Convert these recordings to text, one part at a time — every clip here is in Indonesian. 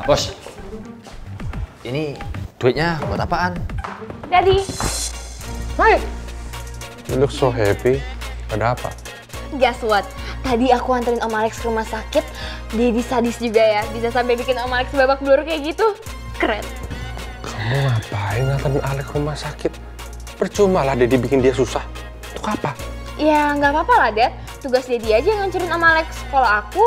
Bos, ini duitnya buat apaan? Daddy. Hai. You look so happy. Ada apa? Guess what? Tadi aku anterin Om Alex ke rumah sakit. Daddy sadis juga ya, bisa sampai bikin Om Alex babak belur kayak gitu. Keren. Kamu ngapain nganterin Alex ke rumah sakit? Percuma lah Daddy bikin dia susah. Untuk apa? Ya nggak apa-apa lah, Dad. Tugas Daddy aja yang ngancurin Om Alex. Kalau aku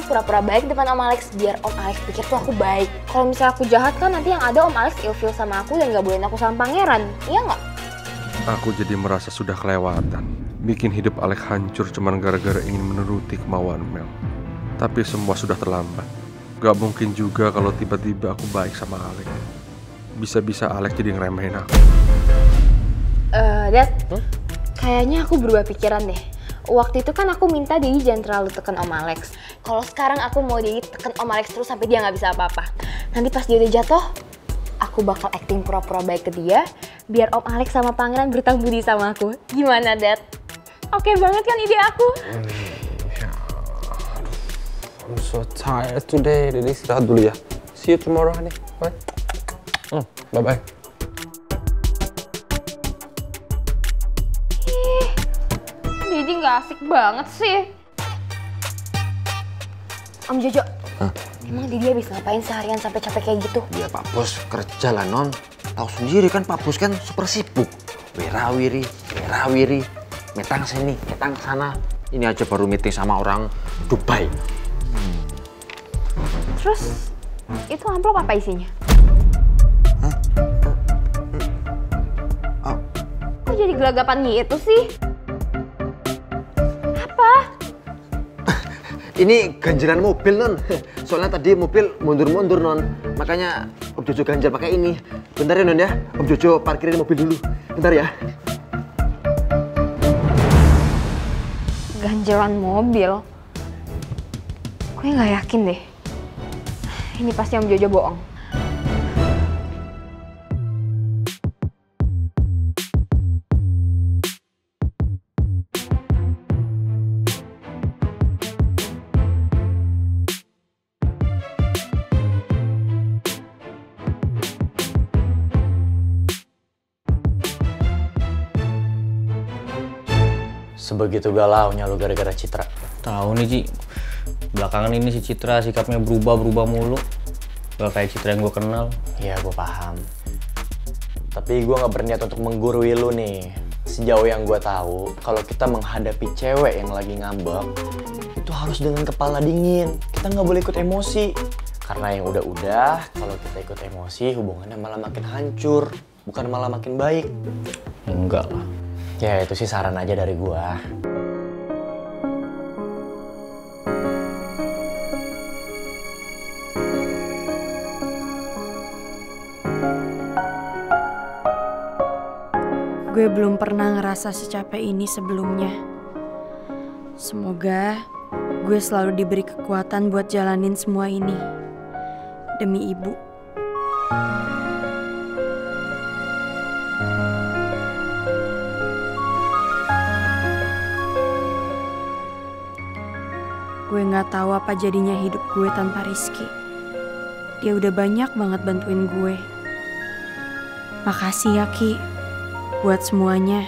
pura-pura baik depan Om Alex biar Om Alex pikir tuh aku baik. Kalau misalnya aku jahat kan nanti yang ada Om Alex ilfeel sama aku dan nggak bolehin aku sama pangeran. Iya nggak? Aku jadi merasa sudah kelewatan. Bikin hidup Alex hancur cuman gara-gara ingin menuruti kemauan Mel. Tapi semua sudah terlambat. Gak mungkin juga kalau tiba-tiba aku baik sama Alex. Bisa-bisa Alex jadi ngeremehin aku. Dad, kayaknya aku berubah pikiran deh. Waktu itu kan aku minta Daddy jangan terlalu tekan Om Alex. Kalau sekarang aku mau Daddy tekan Om Alex terus sampai dia nggak bisa apa-apa. Nanti pas dia udah jatuh, aku bakal acting pura-pura baik ke dia, biar Om Alex sama Pangeran berutang budi sama aku. Gimana, Dad? Oke banget kan ide aku? I'm so tired today. Jadi istirahat dulu ya. See you tomorrow, honey. Bye. Bye-bye. Daddy nggak asik banget sih. Om Jojo, emang Daddy habis ngapain seharian sampai capek kayak gitu? Ya Pak Bos kerja lah non. Tahu sendiri kan Pak Bos kan super sibuk. Wirawiri, metang sini, metang sana. Ini aja baru meeting sama orang Dubai. Terus, itu amplop apa isinya? Hah? Kok jadi gelagapan gitu sih? Apa? Ini ganjalan mobil non. Soalnya tadi mobil mundur-mundur non. Makanya Om Jojo ganjal pakai ini. Bentar ya non ya. Om Jojo parkirin mobil dulu. Bentar ya. Ganjalan mobil? Gue nggak yakin deh. Ini pasti Om Jojo bohong. Sebegitu galaunya lu gara-gara Citra. Tahu nih Ci, belakangan ini si Citra sikapnya berubah mulu. Gak kayak Citra yang gue kenal. Iya, gue paham. Tapi gue gak berniat untuk menggurui lu nih. Sejauh yang gue tahu, kalau kita menghadapi cewek yang lagi ngambek, itu harus dengan kepala dingin. Kita nggak boleh ikut emosi. Karena yang udah-udah, kalau kita ikut emosi, hubungannya malah makin hancur, bukan malah makin baik. Enggak lah. Ya itu sih saran aja dari gue. Gue belum pernah ngerasa secapek ini sebelumnya. Semoga gue selalu diberi kekuatan buat jalanin semua ini. Demi ibu. Gue gak tahu apa jadinya hidup gue tanpa Rizky. Dia udah banyak banget bantuin gue. Makasih ya Ki, buat semuanya.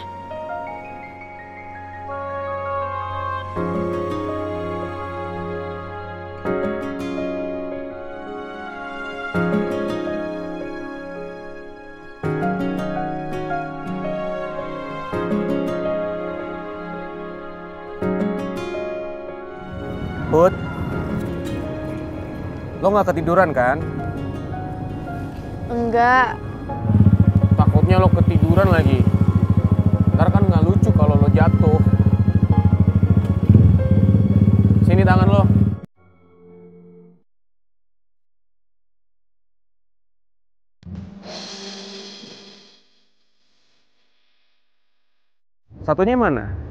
Put, lo nggak ketiduran kan? Enggak. Takutnya lo ketiduran lagi. Ntar kan nggak lucu kalau lo jatuh. Sini tangan lo. Satunya mana?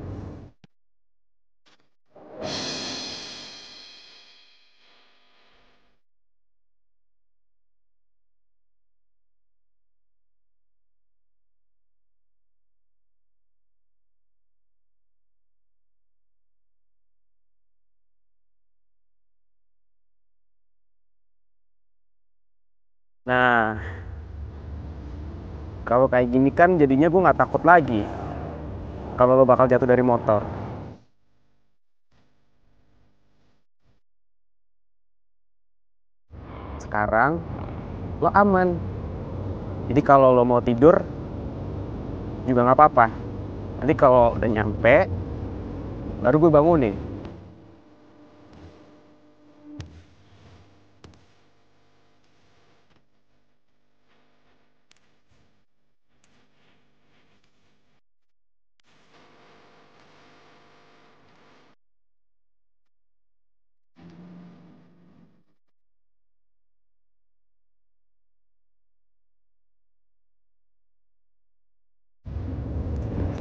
Nah, kalau kayak gini kan jadinya gue nggak takut lagi kalau lo bakal jatuh dari motor. Sekarang lo aman. Jadi kalau lo mau tidur juga nggak apa-apa. Nanti kalau udah nyampe, baru gue bangunin.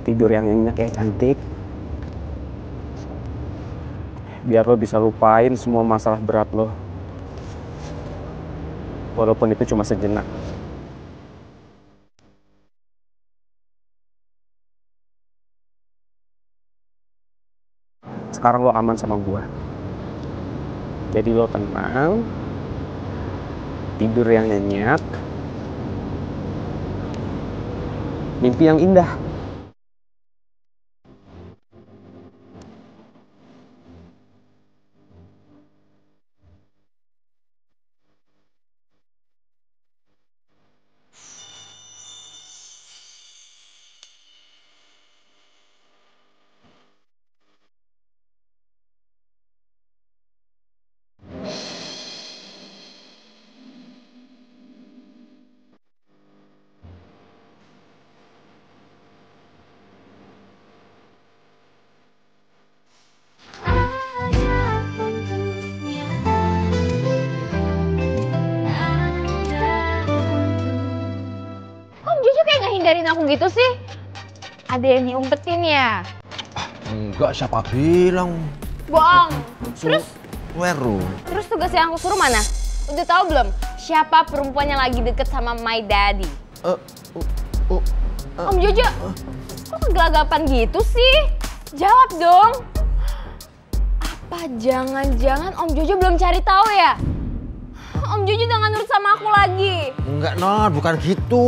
Tidur yang nyenyak kayak cantik. Biar lo bisa lupain semua masalah berat lo. Walaupun itu cuma sejenak. Sekarang lo aman sama gua. Jadi lo tenang. Tidur yang nyenyak. Mimpi yang indah. Hindarin aku gitu sih? Ada yang diumpetin ya? Enggak, siapa bilang? Bohong. Terus tugas yang aku suruh mana? Udah tahu belum? Siapa perempuan yang lagi deket sama my daddy? Om Jojo, kok kegelagapan gitu sih? Jawab dong. Apa jangan-jangan Om Jojo belum cari tahu ya? Om Jojo udah nggak nurut sama aku lagi. Enggak, Non, bukan gitu.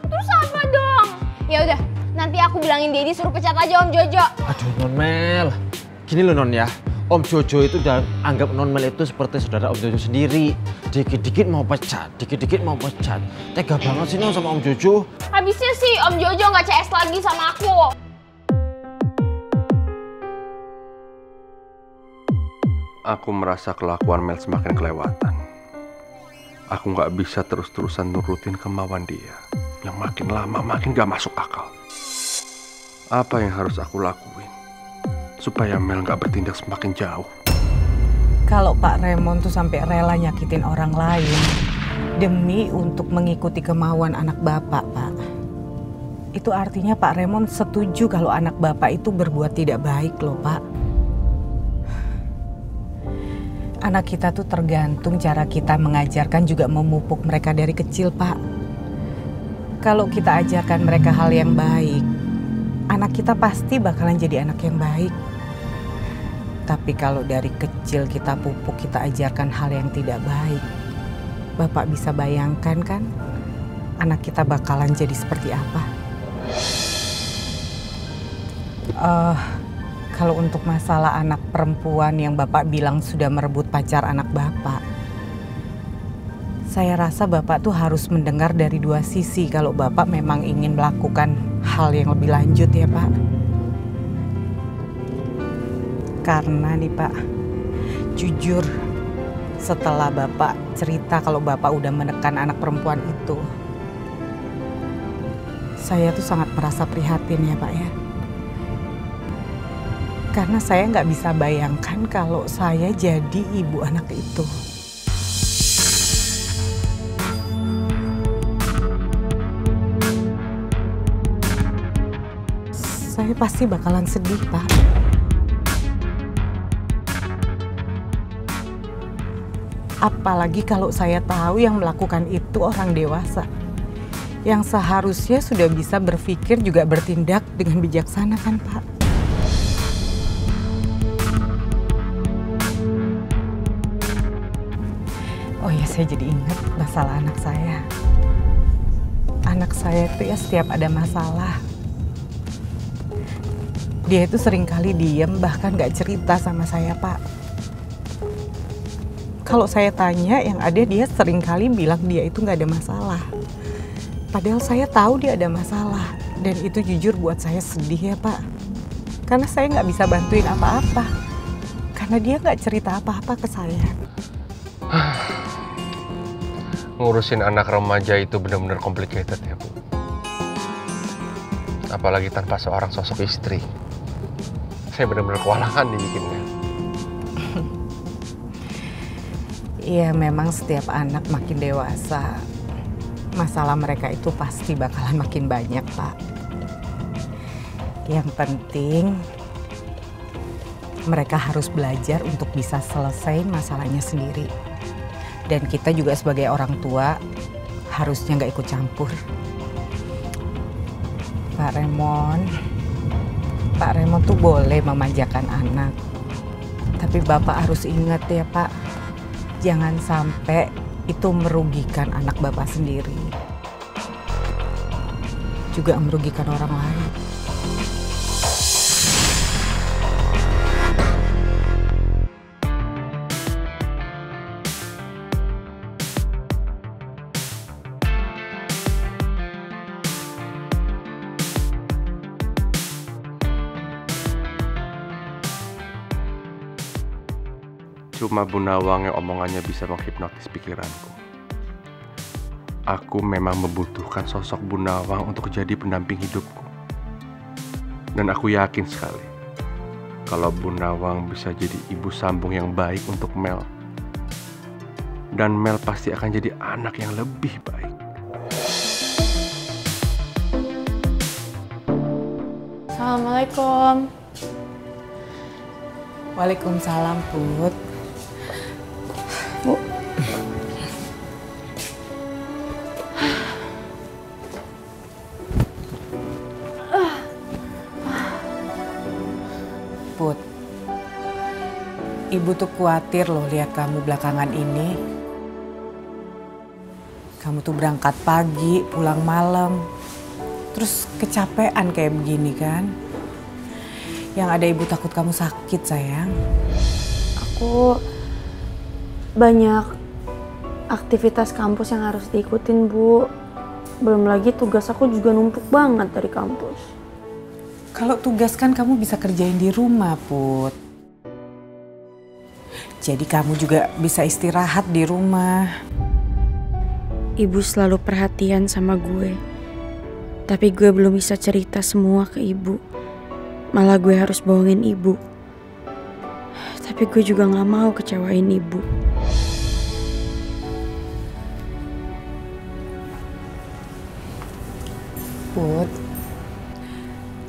Terus apa dong? Ya udah, nanti aku bilangin Dedi suruh pecat aja Om Jojo. Aduh, Non Mel. Gini loh, Non ya. Om Jojo itu udah anggap Non Mel itu seperti saudara Om Jojo sendiri. Dikit-dikit mau pecat, dikit-dikit mau pecat. Tega banget sih Non sama Om Jojo. Habisnya sih Om Jojo nggak CS lagi sama aku. Aku merasa kelakuan Mel semakin kelewatan. Aku nggak bisa terus-terusan nurutin kemauan dia. Yang makin lama makin gak masuk akal. Apa yang harus aku lakuin supaya Mel gak bertindak semakin jauh? Kalau Pak Raymond tuh sampai rela nyakitin orang lain demi untuk mengikuti kemauan anak Bapak, Pak. Itu artinya Pak Raymond setuju kalau anak Bapak itu berbuat tidak baik loh, Pak. Anak kita tuh tergantung cara kita mengajarkan juga memupuk mereka dari kecil, Pak. Kalau kita ajarkan mereka hal yang baik, anak kita pasti bakalan jadi anak yang baik. Tapi kalau dari kecil kita pupuk, kita ajarkan hal yang tidak baik, Bapak bisa bayangkan kan anak kita bakalan jadi seperti apa? Kalau untuk masalah anak perempuan yang Bapak bilang sudah merebut pacar anak Bapak, saya rasa Bapak tuh harus mendengar dari dua sisi kalau Bapak memang ingin melakukan hal yang lebih lanjut ya Pak. Karena nih Pak, jujur setelah Bapak cerita kalau Bapak udah menekan anak perempuan itu, saya tuh sangat merasa prihatin ya Pak ya. Karena saya nggak bisa bayangkan kalau saya jadi ibu anak itu. Saya pasti bakalan sedih, Pak. Apalagi kalau saya tahu yang melakukan itu orang dewasa. Yang seharusnya sudah bisa berpikir juga bertindak dengan bijaksana kan, Pak? Oh ya, saya jadi ingat masalah anak saya. Anak saya itu ya setiap ada masalah, dia itu seringkali diem, bahkan gak cerita sama saya, Pak. Kalau saya tanya, yang ada dia seringkali bilang dia itu gak ada masalah. Padahal saya tahu dia ada masalah. Dan itu jujur buat saya sedih ya, Pak. Karena saya gak bisa bantuin apa-apa. Karena dia gak cerita apa-apa ke saya. Ngurusin anak remaja itu benar-benar complicated ya, Bu. Apalagi tanpa seorang sosok istri. Saya benar-benar kewalahan dibikinnya. Iya, memang setiap anak makin dewasa, masalah mereka itu pasti bakalan makin banyak, Pak. Yang penting, mereka harus belajar untuk bisa selesai masalahnya sendiri. Dan kita juga sebagai orang tua harusnya nggak ikut campur. Pak Raymond tuh boleh memanjakan anak. Tapi Bapak harus ingat ya, Pak, jangan sampai itu merugikan anak Bapak sendiri. Juga merugikan orang lain. Cuma Bu Nawang yang omongannya bisa menghipnotis pikiranku. Aku memang membutuhkan sosok Bu Nawang untuk jadi pendamping hidupku. Dan aku yakin sekali, kalau Bu Nawang bisa jadi ibu sambung yang baik untuk Mel. Dan Mel pasti akan jadi anak yang lebih baik. Assalamualaikum. Waalaikumsalam, Put. Bu. Put, Ibu tuh khawatir loh lihat kamu belakangan ini. Kamu tuh berangkat pagi, pulang malam, terus kecapean kayak begini kan. Yang ada Ibu takut kamu sakit, sayang. Aku banyak aktivitas kampus yang harus diikutin, Bu. Belum lagi tugas aku juga numpuk banget dari kampus. Kalau tugas kan kamu bisa kerjain di rumah, Put. Jadi kamu juga bisa istirahat di rumah. Ibu selalu perhatian sama gue. Tapi gue belum bisa cerita semua ke Ibu. Malah gue harus bohongin Ibu. Tapi gue juga gak mau kecewain Ibu. Put,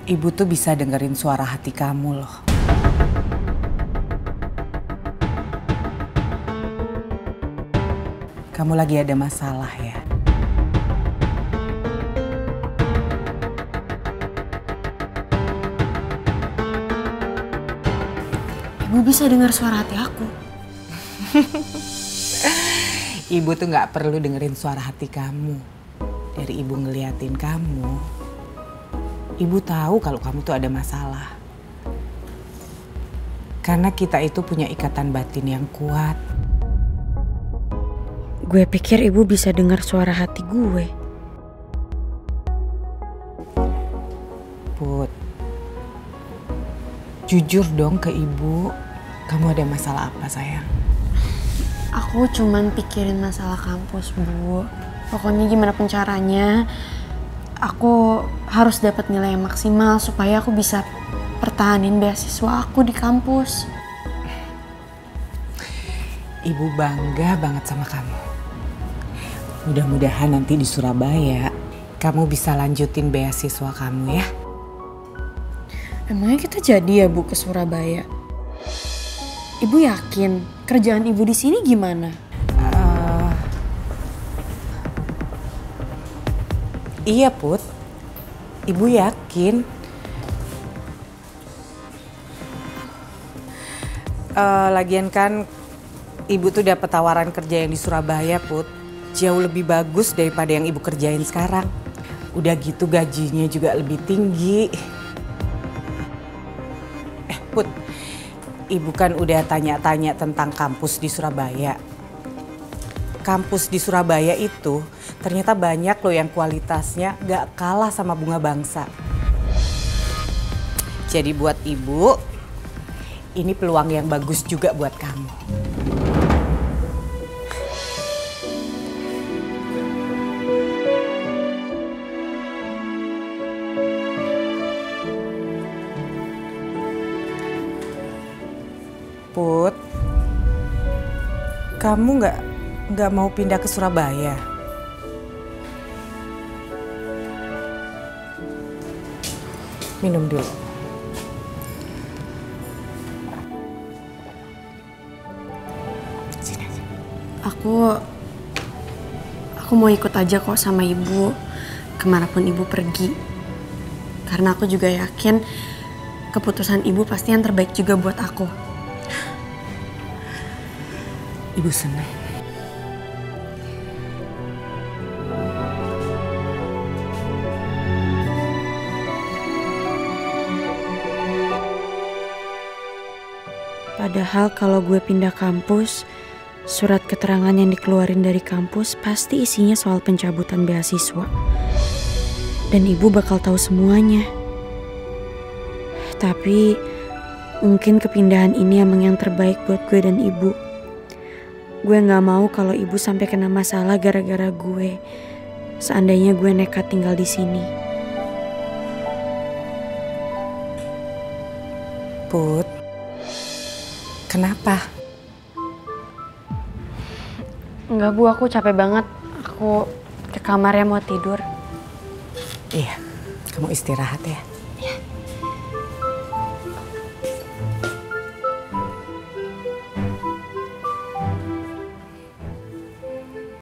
Ibu tuh bisa dengerin suara hati kamu loh. Kamu lagi ada masalah ya? Ibu bisa dengar suara hati aku. Ibu tuh gak perlu dengerin suara hati kamu. Dari Ibu ngeliatin kamu, Ibu tahu kalau kamu tuh ada masalah. Karena kita itu punya ikatan batin yang kuat. Gue pikir Ibu bisa dengar suara hati gue. Put, jujur dong ke Ibu, kamu ada masalah apa, sayang? Aku cuman pikirin masalah kampus, Bu. Pokoknya gimana pun caranya, aku harus dapat nilai yang maksimal supaya aku bisa pertahanin beasiswa aku di kampus. Ibu bangga banget sama kamu. Mudah-mudahan nanti di Surabaya kamu bisa lanjutin beasiswa kamu ya. Emangnya kita jadi ya, Bu, ke Surabaya? Ibu yakin kerjaan Ibu di sini gimana? Iya, Put. Ibu yakin. Lagian kan Ibu tuh dapat tawaran kerja yang di Surabaya, Put. Jauh lebih bagus daripada yang ibu kerjain sekarang. Udah gitu gajinya juga lebih tinggi. Put, ibu kan udah tanya-tanya tentang kampus di Surabaya. Kampus di Surabaya itu ternyata banyak loh yang kualitasnya gak kalah sama Bunga Bangsa. Jadi buat ibu, ini peluang yang bagus juga buat kamu. Put, kamu nggak mau pindah ke Surabaya? Minum dulu. Sini aja. Aku mau ikut aja kok sama ibu kemanapun ibu pergi. Karena aku juga yakin keputusan ibu pasti yang terbaik juga buat aku. Ibu senang. Padahal kalau gue pindah kampus, surat keterangan yang dikeluarin dari kampus pasti isinya soal pencabutan beasiswa. Dan ibu bakal tahu semuanya. Tapi mungkin kepindahan ini emang yang terbaik buat gue dan ibu. Gue gak mau kalau ibu sampai kena masalah gara-gara gue. Seandainya gue nekat tinggal di sini. Put, kenapa? Enggak Bu, aku capek banget. Aku ke kamar ya mau tidur. Iya, kamu istirahat ya.